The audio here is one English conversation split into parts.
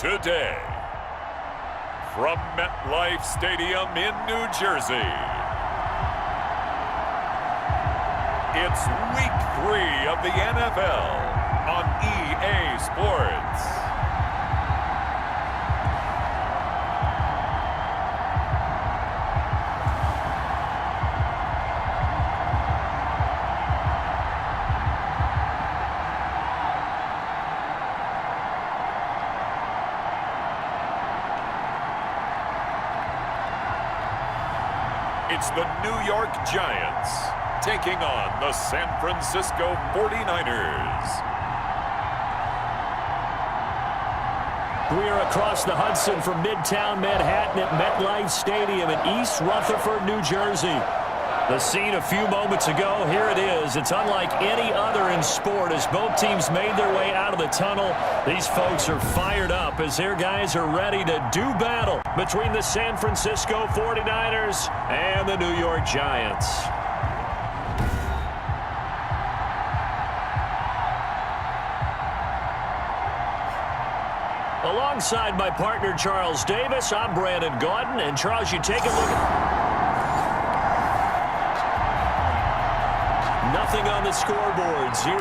today. From MetLife Stadium in New Jersey, it's Week 3 of the NFL on EA Sports. It's the New York Giants taking on the San Francisco 49ers. We are across the Hudson from Midtown Manhattan at MetLife Stadium in East Rutherford, New Jersey. The scene a few moments ago, here it is. It's unlike any other in sport as both teams made their way out of the tunnel. These folks are fired up as their guys are ready to do battle between the San Francisco 49ers and the New York Giants. Alongside my partner, Charles Davis, I'm Brandon Gordon. And, Charles, you take a look at... Nothing on the scoreboard, 0-0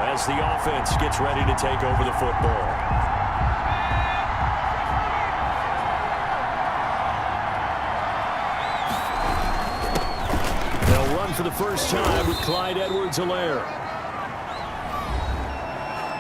as the offense gets ready to take over the football. They'll run for the first time with Clyde Edwards-Helaire.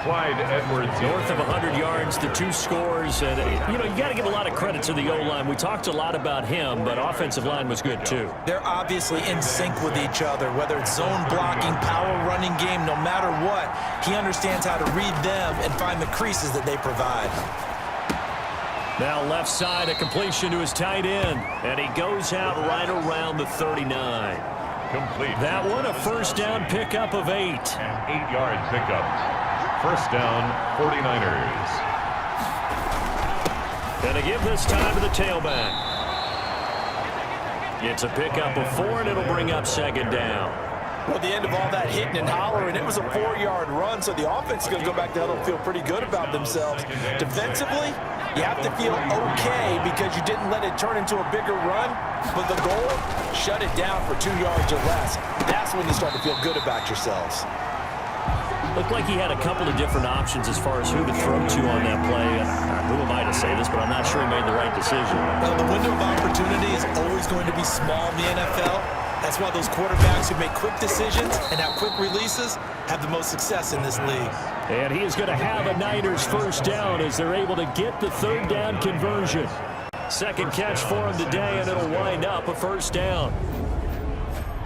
Clyde Edwards. North of 100 yards, the 2 scores. And, you got to give a lot of credit to the O-line. We talked a lot about him, but offensive line was good, too. They're obviously in sync with each other, whether it's zone blocking, power running game, no matter what. He understands how to read them and find the creases that they provide. Now left side, a completion to his tight end. And he goes out right around the 39. Complete. That one, a first down pickup of 8. An 8-yard pickup. First down, 49ers. Going to give this time to the tailback. It's a pickup of 4, and it'll bring up second down. Well, the end of all that hitting and hollering, it was a 4-yard run, so the offense is going to go back to huddle and feel pretty good about themselves. Defensively, you have to feel okay because you didn't let it turn into a bigger run, but the goal, shut it down for 2 yards or less. That's when you start to feel good about yourselves. Looked like he had a couple of different options as far as who to throw to on that play. Who am I to say this, but I'm not sure he made the right decision. Well, the window of opportunity is always going to be small in the NFL. That's why those quarterbacks who make quick decisions and have quick releases have the most success in this league. And he is going to have a Niners first down as they're able to get the third down conversion. Second catch for him today, and it'll wind up a first down.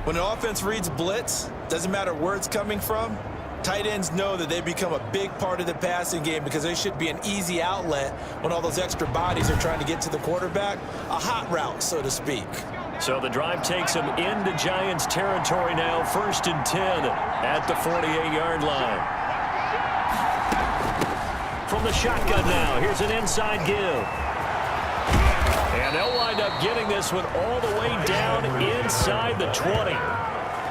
When an offense reads blitz, doesn't matter where it's coming from, tight ends know that they become a big part of the passing game because they should be an easy outlet when all those extra bodies are trying to get to the quarterback. A hot route, so to speak. So the drive takes them into Giants territory now, 1st and 10 at the 48-yard line. From the shotgun now, here's an inside give. And they'll wind up getting this one all the way down inside the 20.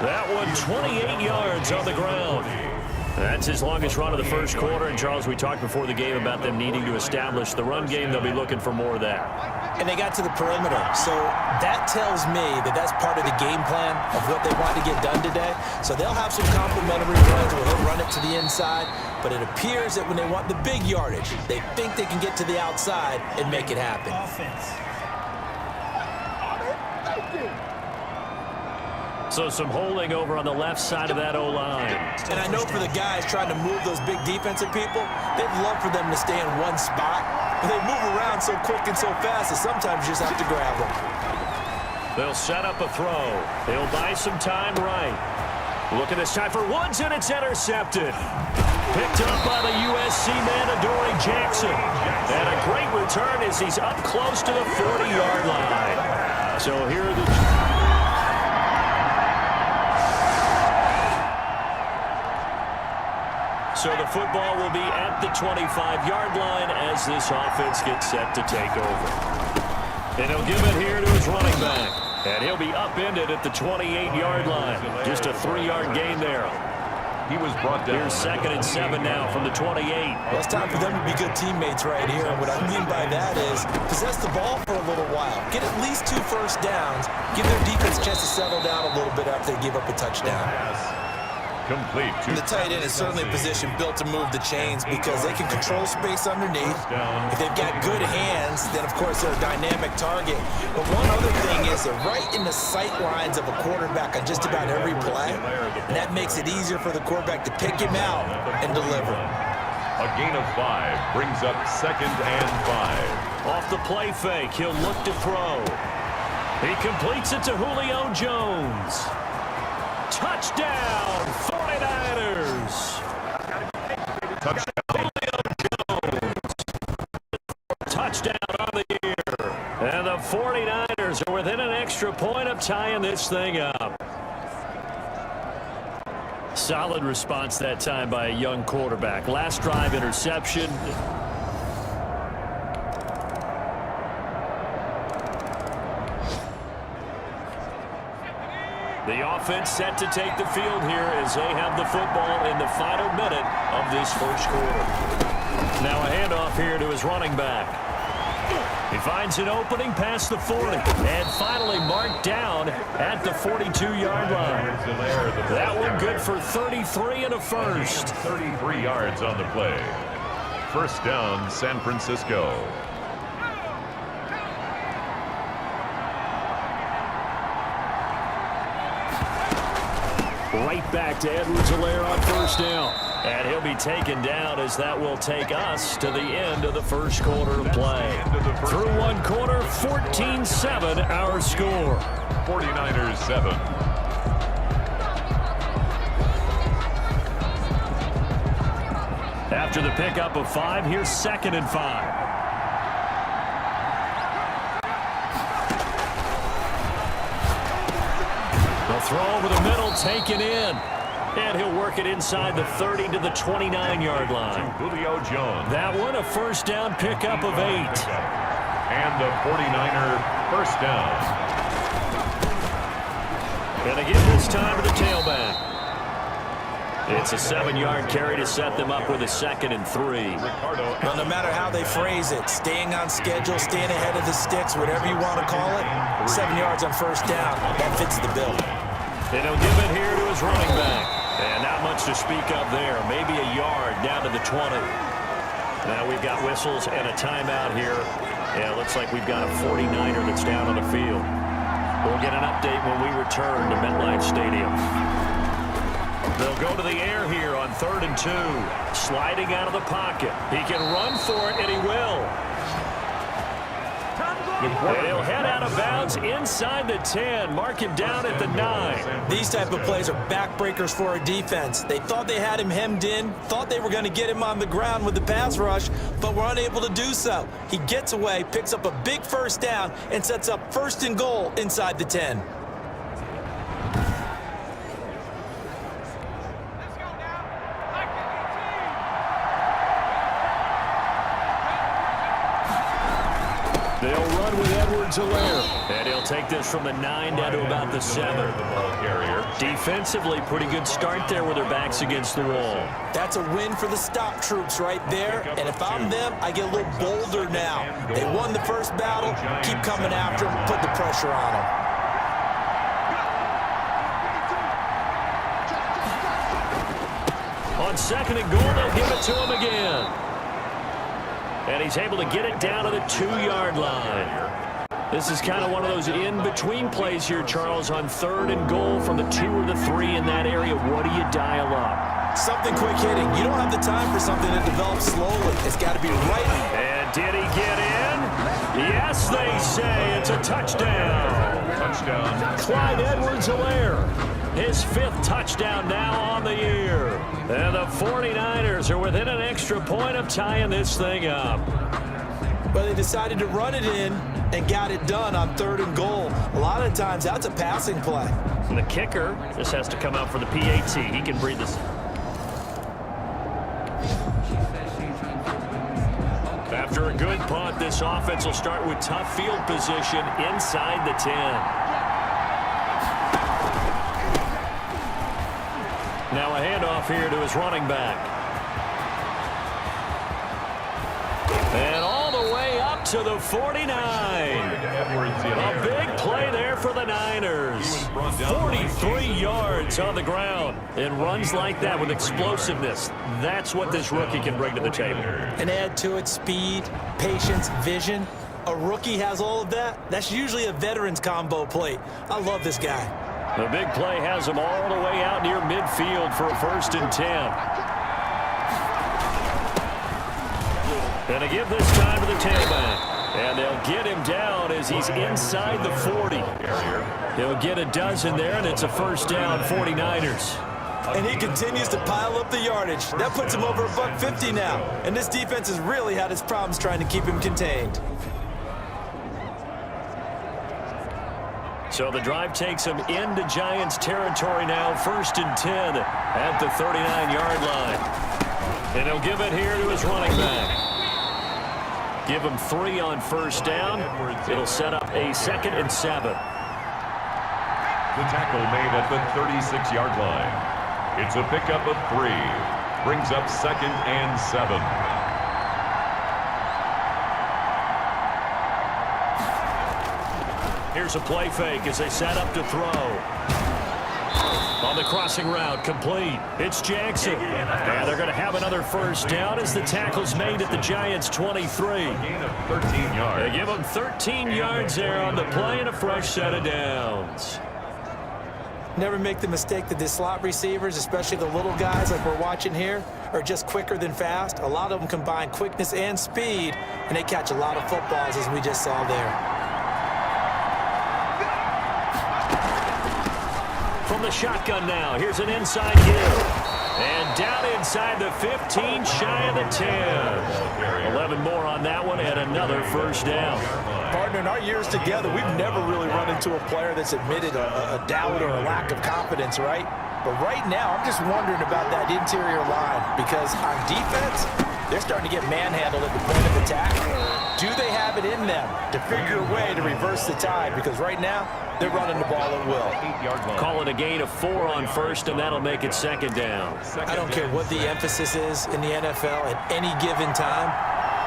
That one 28 yards on the ground. That's his longest run of the first quarter. And, Charles, we talked before the game about them needing to establish the run game. They'll be looking for more of that. And they got to the perimeter. So that tells me that that's part of the game plan of what they want to get done today. So they'll have some complementary runs where they'll run it to the inside. But it appears that when they want the big yardage, they think they can get to the outside and make it happen. So some holding over on the left side of that O-line. And I know for the guys trying to move those big defensive people, they'd love for them to stay in one spot. But they move around so quick and so fast that sometimes you just have to grab them. They'll set up a throw. They'll buy some time right. Looking this time for Woods, and it's intercepted. Picked up by the USC man, Adoree Jackson. And a great return as he's up close to the 40-yard line. So here are the... So the football will be at the 25-yard line as this offense gets set to take over. And he'll give it here to his running back. And he'll be upended at the 28-yard line. Just a 3-yard gain there. He was brought down. Here's 2nd and 7 now from the 28. Well, it's time for them to be good teammates right here. And what I mean by that is possess the ball for a little while. Get at least 2 first downs. Give their defense a chance to settle down a little bit after they give up a touchdown. Complete. And the tight end is certainly a position built to move the chains because they can control space underneath. If they've got good hands, then of course they're a dynamic target. But one other thing is they're right in the sight lines of a quarterback on just about every play. And that makes it easier for the quarterback to pick him out and deliver. A gain of 5 brings up 2nd and 5. Off the play fake, he'll look to throw. He completes it to Julio Jones. Touchdown, 49ers. Touchdown. Julio Jones. Touchdown on the year. And the 49ers are within an extra point of tying this thing up. Solid response that time by a young quarterback. Last drive interception. The offense set to take the field here as they have the football in the final minute of this first quarter. Now a handoff here to his running back. He finds an opening past the 40 and finally marked down at the 42-yard line. That one good for 33 and a first. 33 yards on the play. First down, San Francisco. Right back to Edwards-Helaire on first down. And he'll be taken down as that will take us to the end of the first quarter of play. Through one quarter, 14-7 our score. 49ers 7. After the pickup of 5, here's 2nd and 5. Throw over the middle, taken in. And he'll work it inside the 30 to the 29-yard line. Julio Jones. That one, a first down pickup of 8. And the 49er first down. And again this time to the tailback. It's a 7-yard carry to set them up with a 2nd and 3. Well, no matter how they phrase it, staying on schedule, staying ahead of the sticks, whatever you want to call it, 7 yards on first down, that fits the bill. And he'll give it here to his running back. And not much to speak of there. Maybe a yard down to the 20. Now we've got whistles and a timeout here. Yeah, it looks like we've got a 49er that's down on the field. We'll get an update when we return to MetLife Stadium. They'll go to the air here on 3rd and 2. Sliding out of the pocket. He can run for it, and he will. And he'll head out of bounds inside the 10. Mark him down at the 9. These type of plays are backbreakers for a defense. They thought they had him hemmed in, thought they were going to get him on the ground with the pass rush, but were unable to do so. He gets away, picks up a big first down, and sets up 1st and goal inside the 10. They'll run with Edwards-Helaire. And he'll take this from the 9 down to about the 7. Defensively, pretty good start there with their backs against the wall. That's a win for the stop troops right there. And if I'm them, I get a little bolder now. They won the first battle. Keep coming after them. Put the pressure on them. On 2nd and goal, they'll give it to him again. And he's able to get it down to the 2-yard line. This is kind of one of those in-between plays here, Charles, on 3rd and goal from the 2 or the 3 in that area. What do you dial up? Something quick hitting. You don't have the time for something that develops slowly. It's got to be right. And did he get in? Yes, they say. It's a touchdown. Touchdown. Clyde Edwards-Helaire. His 5th touchdown now on the year. And the 49ers are within an extra point of tying this thing up. But they decided to run it in and got it done on 3rd and goal. A lot of times, that's a passing play. And the kicker just has to come out for the PAT. He can breathe this. After a good punt, this offense will start with tough field position inside the 10. Now a handoff here to his running back. And all the way up to the 49. A big play there for the Niners. 43 yards on the ground. And runs like that with explosiveness. That's what this rookie can bring to the table. And add to it speed, patience, vision. A rookie has all of that. That's usually a veteran's combo plate. I love this guy. The big play has him all the way out near midfield for a 1st and 10. And to give this time to the tailback. And they'll get him down as he's inside the 40. He'll get a dozen there, and it's a 1st down, 49ers. And he continues to pile up the yardage. That puts him over $150 now. And this defense has really had its problems trying to keep him contained. So the drive takes him into Giants territory now, 1st and 10 at the 39-yard line. And he'll give it here to his running back. Give him 3 on 1st down. It'll set up a 2nd and 7. The tackle made at the 36-yard line. It's a pickup of 3. Brings up 2nd and 7. Here's a play fake as they set up to throw. On the crossing route, complete. It's Jackson. And they're going to have another 1st down as the tackle's made at the Giants' 23. Gain of 13 yards. They give them 13 yards there on the play and a fresh set of downs. Never make the mistake that the slot receivers, especially the little guys like we're watching here, are just quicker than fast. A lot of them combine quickness and speed, and they catch a lot of footballs as we just saw there. From the shotgun now, here's an inside give. And down inside the 15, shy of the 10. 11 more on that one, and another 1st down. Partner, in our years together, we've never really run into a player that's admitted a doubt or a lack of confidence, right? But right now, I'm just wondering about that interior line, because on defense, they're starting to get manhandled at the point of attack. Do they have it in them to figure a way to reverse the tide? Because right now, they're running the ball at will. Call it a gain of 4 on 1st, and that'll make it 2nd down. I don't care what the emphasis is in the NFL at any given time.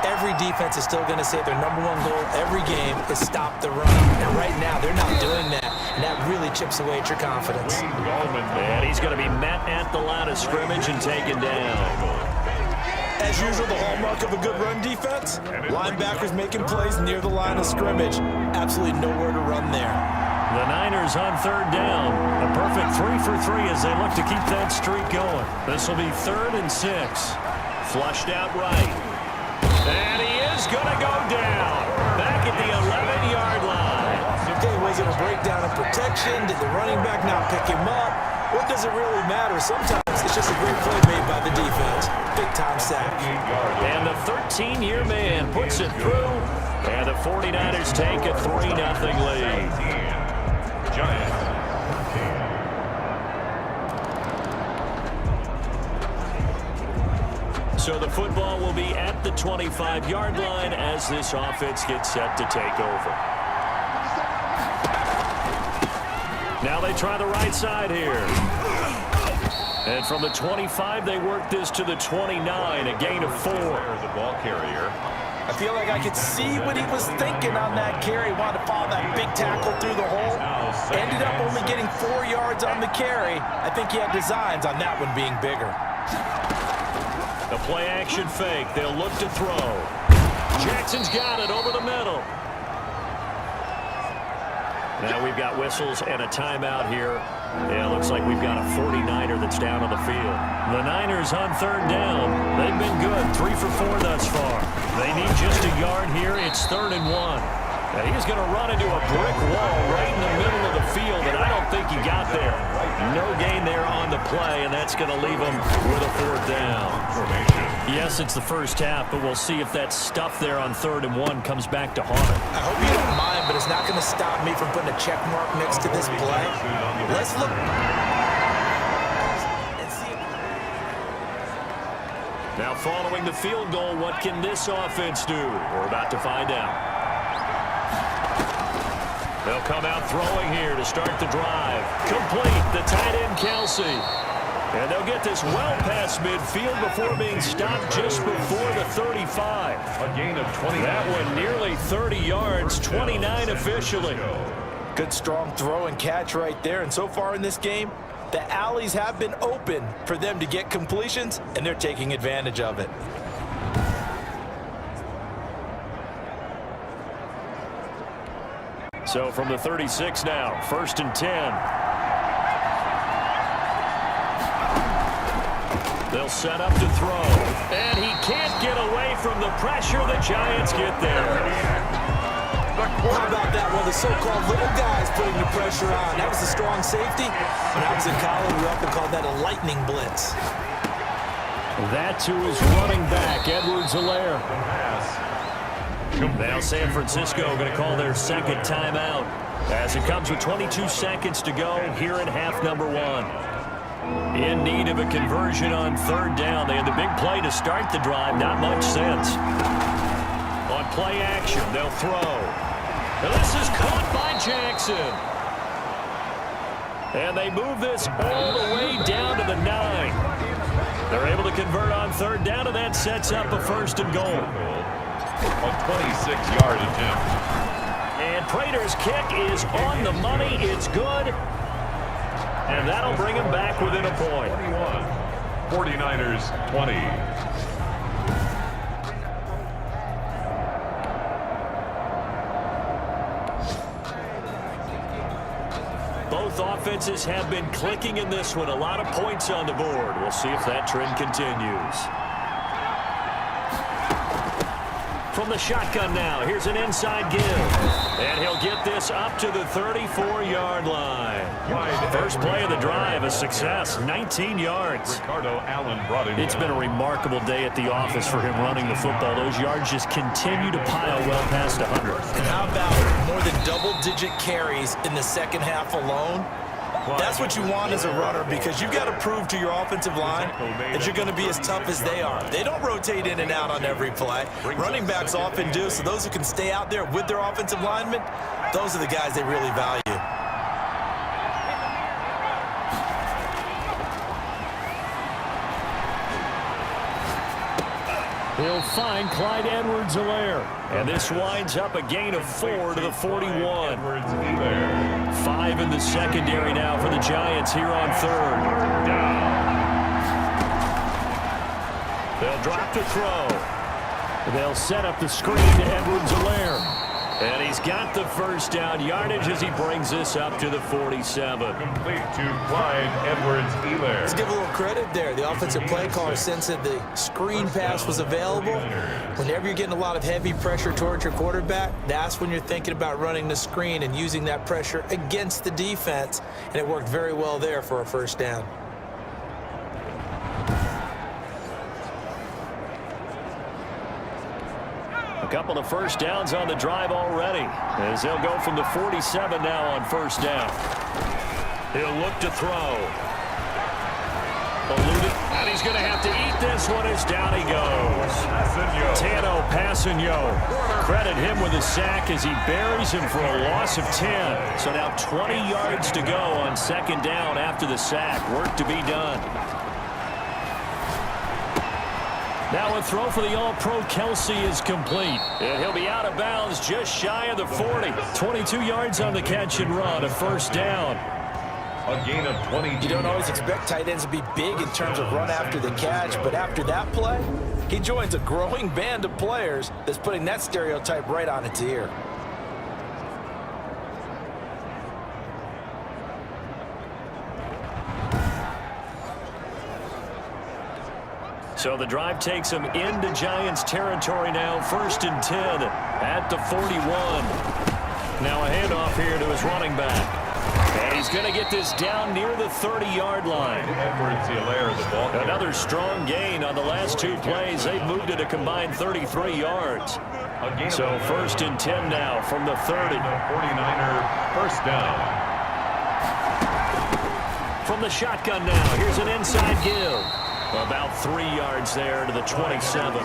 Every defense is still going to say their #1 goal every game is stop the run. And right now, they're not doing that. And that really chips away at your confidence. And he's going to be met at the line of scrimmage and taken down. As usual, the hallmark of a good run defense, linebackers making plays near the line of scrimmage. Absolutely nowhere to run there. The Niners on 3rd down. A perfect 3 for 3 as they look to keep that streak going. This will be 3rd and 6. Flushed out right. And he is going to go down. Back at the 11-yard line. Okay, was it a breakdown of protection? Did the running back not pick him up? What does it really matter? Sometimes it's just a great play made by the defense. Big-time sack. And the 13-year man puts it through. And the 49ers take a 3-0 lead. Giants. So the football will be at the 25-yard line as this offense gets set to take over. Now they try the right side here. And from the 25, they work this to the 29, a gain of 4. The ball carrier. I feel like I could see what he was thinking on that carry. Wanted to follow that big tackle through the hole. Ended up only getting 4 yards on the carry. I think he had designs on that one being bigger. The play-action fake. They'll look to throw. Jackson's got it over the middle. Now we've got whistles and a timeout here. Yeah, looks like we've got a 49er that's down on the field. The Niners on 3rd down. They've been good, 3 for 4 thus far. They need just a yard here. It's 3rd and 1. And he's going to run into a brick wall right in the middle of the field, and I don't think he got there. No gain there on the play, and that's going to leave him with a 4th down. Yes, it's the first half, but we'll see if that stuff there on 3rd and 1 comes back to haunt him. I hope you don't mind, but it's not going to stop me from putting a check mark next to this play. Let's look. Now following the field goal, what can this offense do? We're about to find out. They'll come out throwing here to start the drive. Complete, the tight end Kelsey. And they'll get this well past midfield before being stopped just before the 35. A gain of 20. That one nearly 30 yards, 29 officially. Good strong throw and catch right there. And so far in this game, the alleys have been open for them to get completions, and they're taking advantage of it. So from the 36 now, 1st and 10. They'll set up to throw. And he can't get away from the pressure. The Giants get there. How about that one? The so-called little guys putting the pressure on. That was a strong safety. When I was in college, we often called that a lightning blitz. That to his running back, Edwards-Helaire. Now San Francisco going to call their second timeout as it comes with 22 seconds to go here in half number 1. In need of a conversion on 3rd down. They had the big play to start the drive. Not much sense. On play action, they'll throw. Now this is caught by Jackson. And they move this all the way down to the 9. They're able to convert on 3rd down, and that sets up a 1st and goal. A 26-yard attempt. And Prater's kick is on the money. It's good. And that'll bring him back within a point. 21. 49ers 20. Both offenses have been clicking in this one. A lot of points on the board. We'll see if that trend continues. From the shotgun now, here's an inside give. And he'll get this up to the 34-yard line. First play of the drive, a success, 19 yards. Ricardo Allen brought him It's been a remarkable day at the office for him running the football. Those yards just continue to pile well past 100. And how about more than double-digit carries in the second half alone? That's what you want as a runner, because you've got to prove to your offensive line that you're going to be as tough as they are. They don't rotate in and out on every play. Running backs often do, so those who can stay out there with their offensive linemen, those are the guys they really value. He'll find Clyde Edwards-Helaire. And this winds up a gain of 4 to the 41. 5 in the secondary now for the Giants here on 3rd. They'll drop to throw. They'll set up the screen to Edwards-Helaire. And he's got the 1st down yardage as he brings this up to the 47. Complete to Clyde Edwards-Helaire. Let's give a little credit there. The offensive play caller sensed that the screen pass was available. Whenever you're getting a lot of heavy pressure towards your quarterback, that's when you're thinking about running the screen and using that pressure against the defense. And it worked very well there for a 1st down. A couple of 1st downs on the drive already, as they'll go from the 47 now on 1st down. He'll look to throw. Eluded, and he's going to have to eat this one as down he goes. Tano Passanio. Credit him with a sack as he buries him for a loss of 10. So now 20 yards to go on 2nd down after the sack. Work to be done. Now a throw for the All-Pro Kelsey is complete. And he'll be out of bounds just shy of the 40. 22 yards on the catch and run, a 1st down. A gain of 20. You don't always expect tight ends to be big in terms of run after the catch, but after that play, he joins a growing band of players that's putting that stereotype right on its ear. So the drive takes him into Giants territory now, 1st and 10 at the 41. Now a handoff here to his running back. And he's going to get this down near the 30-yard line. Edwards-Helaire, the ball carrier. Another strong gain on the last 2 plays. They've moved it a combined 33 yards. So 1st and 10 now from the 30. 49er 1st down. From the shotgun now, here's an inside give. About 3 yards there to the 27. The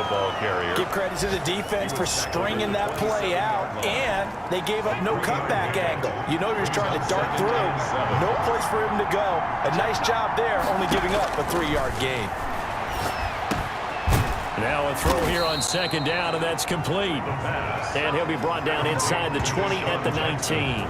ball carrier. Give credit to the defense for stringing that play out, and they gave up no cutback angle. You know you're just trying to dart through. No place for him to go. A nice job there, only giving up a 3-yard gain. Now a throw here on second down, and that's complete. And he'll be brought down inside the 20 at the 19.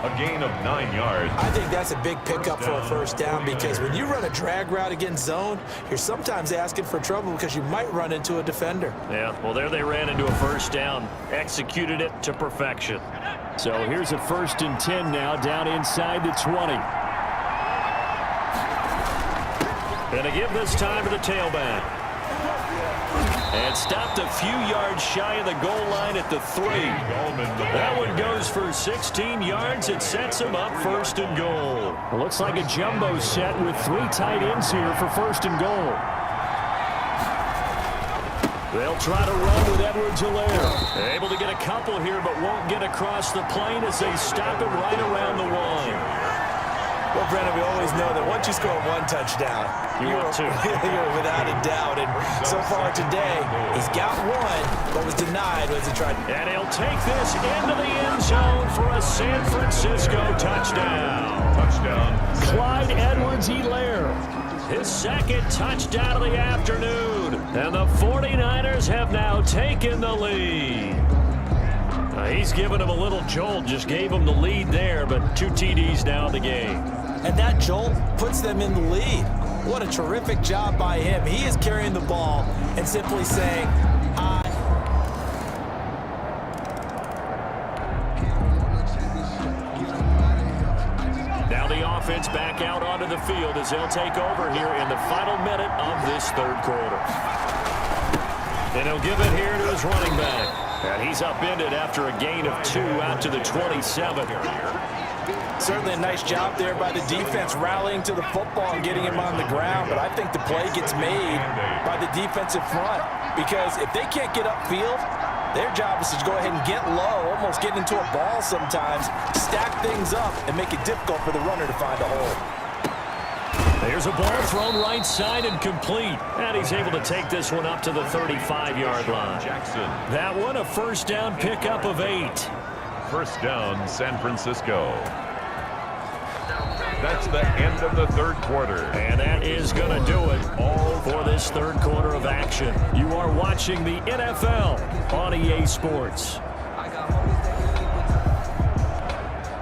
A gain of 9 yards. I think that's a big pickup for a first down, because when you run a drag route against zone, you're sometimes asking for trouble because you might run into a defender. Yeah, well, there they ran into a first down. Executed it to perfection. So here's a 1st and 10 now, down inside the 20. And to give this time to the tailback. And stopped a few yards shy of the goal line at the 3. That one goes for 16 yards. It sets him up 1st and goal. Well, looks like a jumbo set with 3 tight ends here for 1st and goal. They'll try to run with Edwards-Helaire. Able to get a couple here, but won't get across the plane as they stop him right around the 1. Well, Brennan, we always know that once you score 1 touchdown, you're without a doubt. And so far today, he's got 1, but was denied as he tried. And he'll take this into the end zone for a San Francisco touchdown. Clyde Edwards-Helaire, his 2nd touchdown of the afternoon. And the 49ers have now taken the lead. He's given him a little jolt, just gave him the lead there, but 2 TDs now in the game. And that jolt puts them in the lead. What a terrific job by him. He is carrying the ball and simply saying, Now the offense back out onto the field as they'll take over here in the final minute of this 3rd quarter. And he'll give it here to his running back. And he's upended after a gain of 2 out to the 27. Certainly a nice job there by the defense rallying to the football and getting him on the ground. But I think the play gets made by the defensive front, because if they can't get upfield, their job is to go ahead and get low, almost get into a ball sometimes, stack things up, and make it difficult for the runner to find a hole. There's a ball thrown right side and complete. And he's able to take this one up to the 35-yard line. That one a 1st down pickup of 8. 1st down, San Francisco. That's the end of the 3rd quarter. And that is going to do it all for this 3rd quarter of action. You are watching the NFL on EA Sports.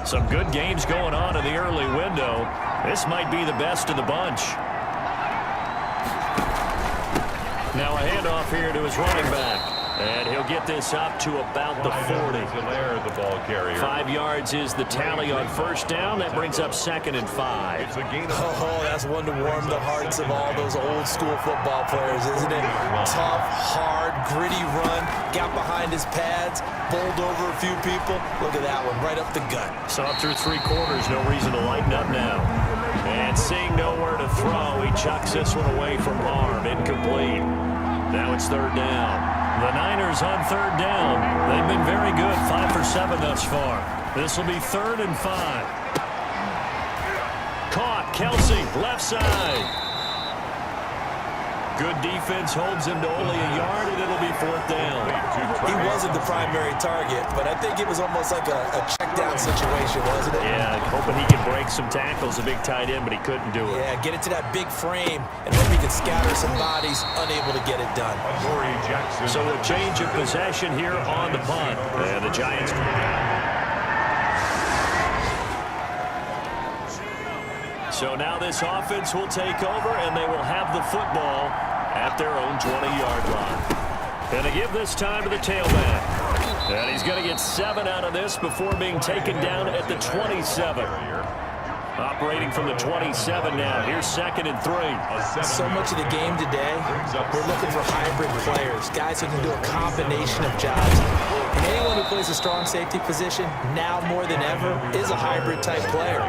Some good games going on in the early window. This might be the best of the bunch. Now a handoff here to his running back. And he'll get this up to about the 40. The ball carrier. 5 yards is the tally on 1st down. That brings up 2nd and 5. Oh, that's one to warm the hearts of all those old school football players, isn't it? Tough, hard, gritty run. Got behind his pads, bowled over a few people. Look at that one, right up the gut. So up through 3 quarters, no reason to lighten up now. And seeing nowhere to throw, he chucks this one away from harm. Incomplete. Now it's 3rd down. The Niners on 3rd down. They've been very good, 5 for 7 thus far. This will be 3rd and 5. Caught, Kelsey, left side. Good defense holds him to only a yard, and it'll be 4th down. He wasn't the primary target, but I think it was almost like a check down situation, wasn't it? Yeah, hoping he could break some tackles, a big tight end, but he couldn't do it. Yeah, get it to that big frame, and hope he can scatter some bodies, unable to get it done. So a change of possession here on the punt. And the Giants. So now this offense will take over, and they will have the football at their own 20-yard line. And to give this time to the tailback. And he's going to get 7 out of this before being taken down at the 27. Operating from the 27 now. Here's 2nd and 3. So much of the game today, we're looking for hybrid players, guys who can do a combination of jobs. And anyone who plays a strong safety position, now more than ever, is a hybrid-type player.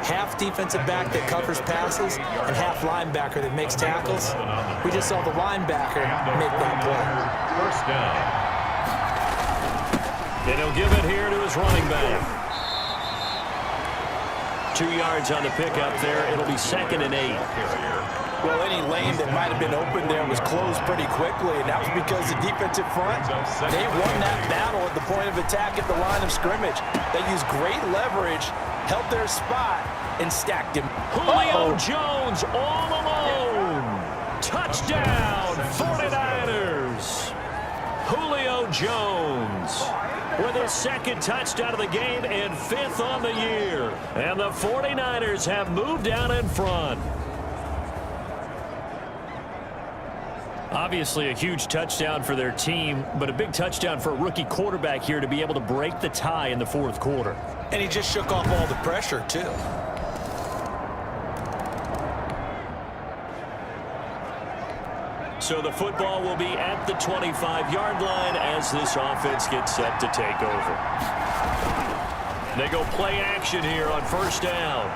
Half defensive back that covers passes and half linebacker that makes tackles. We just saw the linebacker make that play. 1st down. And he'll give it here to his running back. 2 yards on the pickup there. It'll be 2nd and 8. Well, any lane that might have been open there was closed pretty quickly, and that was because the defensive front, they won that battle at the point of attack at the line of scrimmage. They used great leverage, held their spot, and stacked him. Julio Jones all alone. Touchdown, 49ers. Julio Jones with his 2nd touchdown of the game and 5th on the year. And the 49ers have moved down in front. Obviously a huge touchdown for their team, but a big touchdown for a rookie quarterback here to be able to break the tie in the 4th quarter. And he just shook off all the pressure, too. So the football will be at the 25-yard line as this offense gets set to take over. They go play action here on 1st down.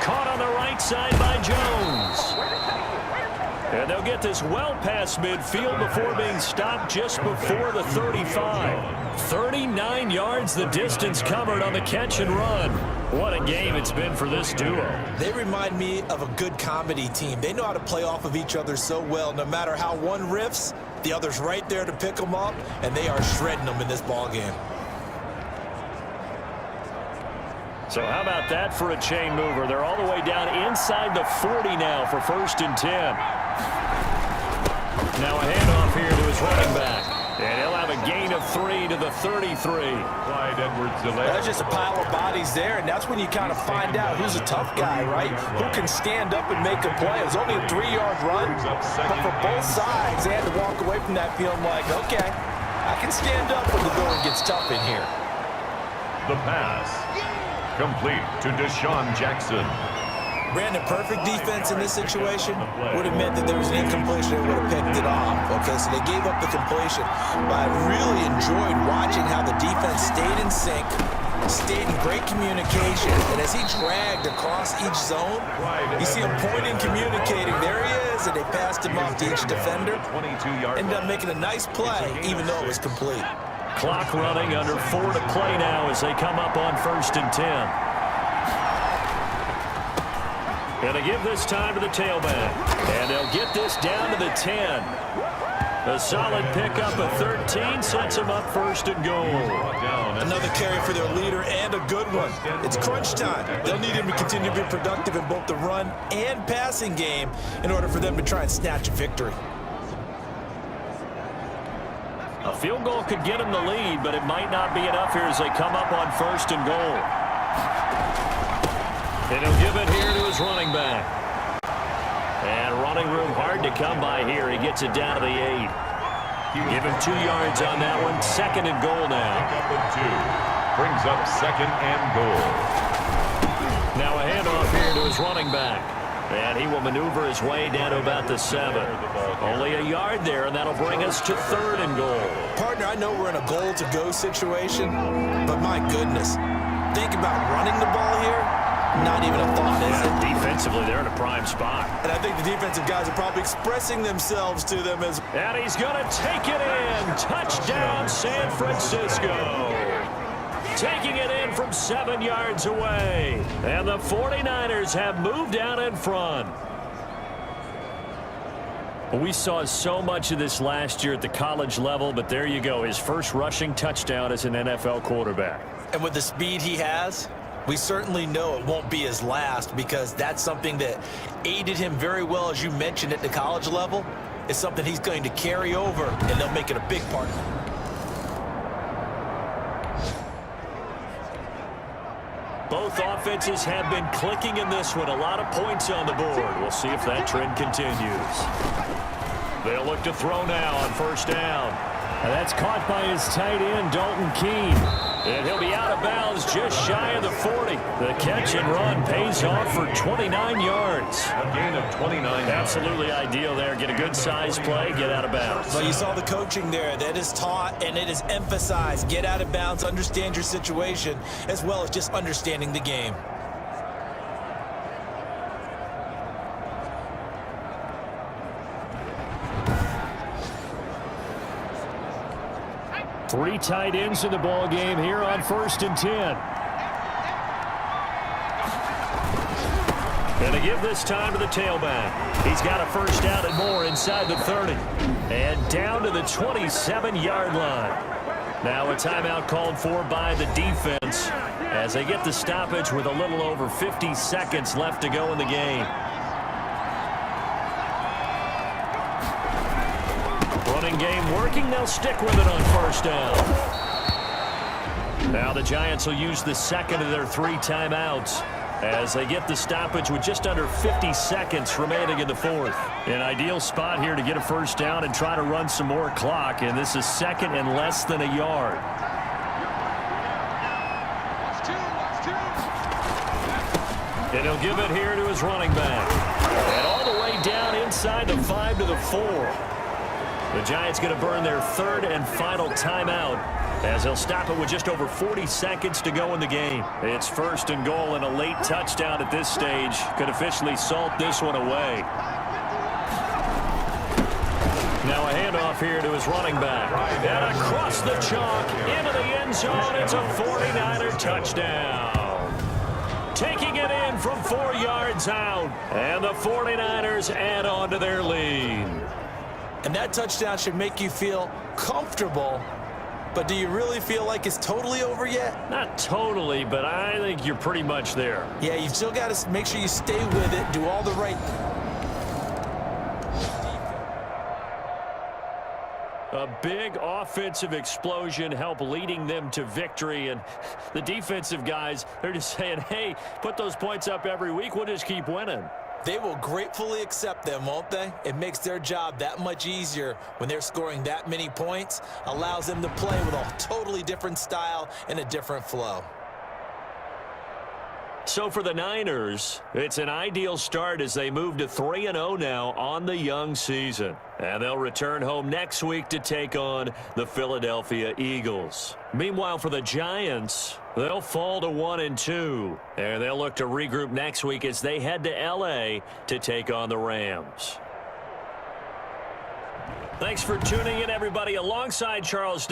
Caught on the right side by Jones. And they'll get this well past midfield before being stopped just before the 35. 39 yards the distance covered on the catch and run. What a game it's been for this duo. They remind me of a good comedy team. They know how to play off of each other so well. No matter how one riffs, the other's right there to pick them up, and they are shredding them in this ball game. So how about that for a chain mover? They're all the way down inside the 40 now for 1st and 10. Now a handoff here to his running back. And he'll have a gain of 3 to the 33. That's just a pile of bodies there, and that's when you kind of find out who's a tough guy, right? Who can stand up and make a play. It was only a 3-yard run, but for both sides, they had to walk away from that feeling like, okay, I can stand up when the going gets tough in here. The pass. Complete to Deshaun Jackson. Brandon, perfect defense in this situation would have meant that there was an incompletion that would have picked it off. Okay, so they gave up the completion. But I really enjoyed watching how the defense stayed in sync, stayed in great communication, and as he dragged across each zone, you see him pointing, communicating. There he is, and they passed him off to each defender. Ended up making a nice play, even though it was complete. Clock running, under 4 to play now as they come up on 1st and 10. And they give this time to the tailback. And they'll get this down to the 10. A solid pickup of 13 sets them up 1st and goal. Another carry for their leader and a good one. It's crunch time. They'll need him to continue to be productive in both the run and passing game in order for them to try and snatch a victory. A field goal could get them the lead, but it might not be enough here as they come up on 1st and goal. And he'll give it here to his running back. And running room hard to come by here. He gets it down to the 8. Give him 2 yards on that one. 2nd and goal now. Brings up 2nd and goal. Now a handoff here to his running back. And he will maneuver his way down to about the 7. Only a yard there, and that'll bring us to 3rd and goal. Partner, I know we're in a goal-to-go situation, but my goodness, think about running the ball here. Not even a thought, is it? Defensively, they're in a prime spot. And I think the defensive guys are probably expressing themselves to them as... And he's going to take it in. Touchdown, San Francisco. Taking it in from 7 yards away. And the 49ers have moved down in front. We saw so much of this last year at the college level, but there you go. His first rushing touchdown as an NFL quarterback. And with the speed he has, we certainly know it won't be his last, because that's something that aided him very well, as you mentioned, at the college level. It's something he's going to carry over, and they'll make it a big part. Both offenses have been clicking in this one. A lot of points on the board. We'll see if that trend continues. They'll look to throw now on 1st down. And that's caught by his tight end, Dalton Keene. And he'll be out of bounds just shy of the 40. The catch and run pays off for 29 yards. A gain of 29 yards. Absolutely ideal there. Get a good size play, get out of bounds. Well, you saw the coaching there. That is taught and it is emphasized. Get out of bounds, understand your situation, as well as just understanding the game. Three tight ends in the ball game here on 1st and 10. And to give this time to the tailback. He's got a first down and more inside the 30. And down to the 27-yard line. Now a timeout called for by the defense as they get the stoppage with a little over 50 seconds left to go in the game. Running game working. They'll stick with it on first down. Now the Giants will use the second of their 3 timeouts as they get the stoppage with just under 50 seconds remaining in the fourth. An ideal spot here to get a first down and try to run some more clock, and this is second and less than a yard. And he'll give it here to his running back. And all the way down inside the 5 to the 4. The Giants going to burn their third and final timeout as they'll stop it with just over 40 seconds to go in the game. It's first and goal, and a late touchdown at this stage could officially salt this one away. Now a handoff here to his running back. And across the chalk into the end zone. It's a 49er touchdown. Taking it in from 4 yards out. And the 49ers add on to their lead. And that touchdown should make you feel comfortable. But do you really feel like it's totally over yet? Not totally, but I think you're pretty much there. Yeah, you've still got to make sure you stay with it, do all the right. A big offensive explosion helped leading them to victory, and the defensive guys, they're just saying, hey, put those points up every week, we'll just keep winning. They will gratefully accept them, won't they? It makes their job that much easier when they're scoring that many points, allows them to play with a totally different style and a different flow. So for the Niners, it's an ideal start as they move to 3-0 now on the young season. And they'll return home next week to take on the Philadelphia Eagles. Meanwhile, for the Giants, they'll fall to 1-2. And they'll look to regroup next week as they head to L.A. to take on the Rams. Thanks for tuning in, everybody. Alongside Charles